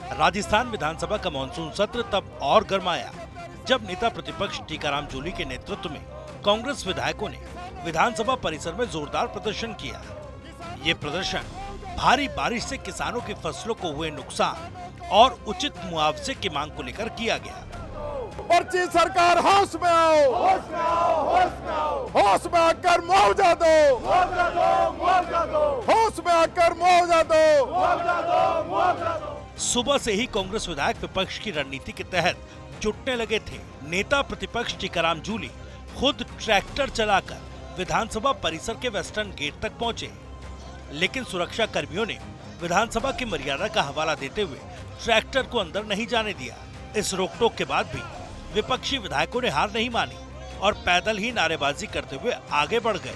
राजस्थान विधानसभा का मानसून सत्र तब और गरमाया जब नेता प्रतिपक्ष टीकाराम जूली के नेतृत्व में कांग्रेस विधायकों ने विधानसभा परिसर में जोरदार प्रदर्शन किया। ये प्रदर्शन भारी बारिश से किसानों की फसलों को हुए नुकसान और उचित मुआवजे की मांग को लेकर किया गया। पर्ची सरकार होश में आओ, होश में आओ, होश में आओ, होश में आकर मुआवजा दो, मुआवजा दो, मुआवजा दो, होश में आकर मुआवजा दो, मुआवजा दो, मुआवजा दो। सुबह से ही कांग्रेस विधायक विपक्ष की रणनीति के तहत जुटने लगे थे। नेता प्रतिपक्ष टीकाराम जूली खुद ट्रैक्टर चलाकर विधानसभा परिसर के वेस्टर्न गेट तक पहुंचे, लेकिन सुरक्षा कर्मियों ने विधानसभा की मर्यादा का हवाला देते हुए ट्रैक्टर को अंदर नहीं जाने दिया। इस रोकटोक के बाद भी विपक्षी विधायकों ने हार नहीं मानी और पैदल ही नारेबाजी करते हुए आगे बढ़ गए।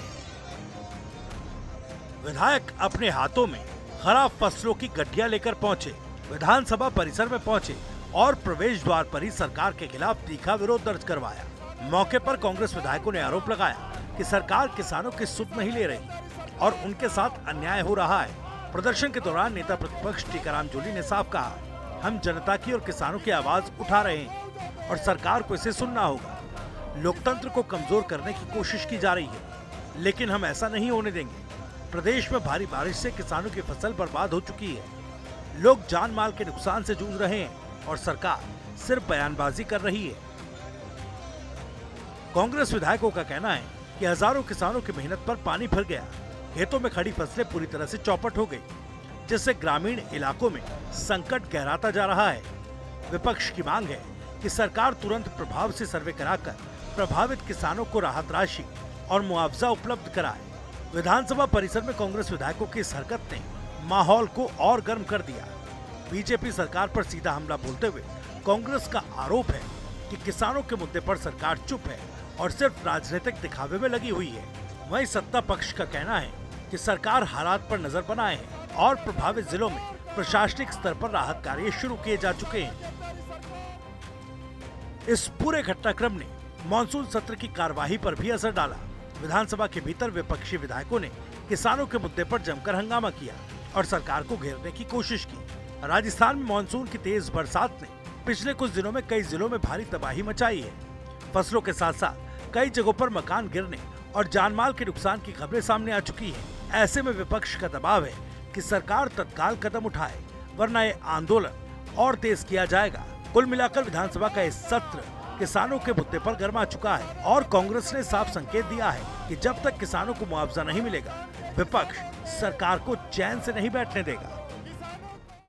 विधायक अपने हाथों में खराब फसलों की गड्डियां लेकर पहुंचे, विधानसभा परिसर में पहुंचे और प्रवेश द्वार पर ही सरकार के खिलाफ तीखा विरोध दर्ज करवाया। मौके पर कांग्रेस विधायकों ने आरोप लगाया कि सरकार किसानों की सुध नहीं ले रही और उनके साथ अन्याय हो रहा है। प्रदर्शन के दौरान नेता प्रतिपक्ष टीकाराम जूली ने साफ कहा, हम जनता की और किसानों की आवाज उठा रहे हैं और सरकार को इसे सुनना होगा। लोकतंत्र को कमजोर करने की कोशिश की जा रही है, लेकिन हम ऐसा नहीं होने देंगे। प्रदेश में भारी बारिश से किसानों की फसल बर्बाद हो चुकी है, लोग जान माल के नुकसान से जूझ रहे हैं और सरकार सिर्फ बयानबाजी कर रही है। कांग्रेस विधायकों का कहना है कि हजारों किसानों की मेहनत पर पानी भर गया, खेतों में खड़ी फसलें पूरी तरह से चौपट हो गई, जिससे ग्रामीण इलाकों में संकट गहराता जा रहा है। विपक्ष की मांग है कि सरकार तुरंत प्रभाव से सर्वे कराकर प्रभावित किसानों को राहत राशि और मुआवजा उपलब्ध कराए। विधानसभा परिसर में कांग्रेस विधायकों की इस हरकत ने माहौल को और गर्म कर दिया। बीजेपी सरकार पर सीधा हमला बोलते हुए कांग्रेस का आरोप है कि किसानों के मुद्दे पर सरकार चुप है और सिर्फ राजनीतिक दिखावे में लगी हुई है। वहीं सत्ता पक्ष का कहना है कि सरकार हालात पर नजर बनाए है और प्रभावित जिलों में प्रशासनिक स्तर पर राहत कार्य शुरू किए जा चुके हैं। इस पूरे घटनाक्रम ने मानसून सत्र की कार्यवाही पर भी असर डाला। विधानसभा के भीतर विपक्षी विधायकों ने किसानों के मुद्दे पर जमकर हंगामा किया और सरकार को घेरने की कोशिश की। राजस्थान में मानसून की तेज बरसात ने पिछले कुछ दिनों में कई जिलों में भारी तबाही मचाई है। फसलों के साथ साथ कई जगहों पर मकान गिरने और जानमाल के नुकसान की खबरें सामने आ चुकी हैं। ऐसे में विपक्ष का दबाव है कि सरकार तत्काल कदम उठाए, वरना ये आंदोलन और तेज किया जाएगा। कुल मिलाकर विधानसभा का इस सत्र किसानों के मुद्दे पर गर्मा चुका है और कांग्रेस ने साफ संकेत दिया है कि जब तक किसानों को मुआवजा नहीं मिलेगा, विपक्ष सरकार को चैन से नहीं बैठने देगा।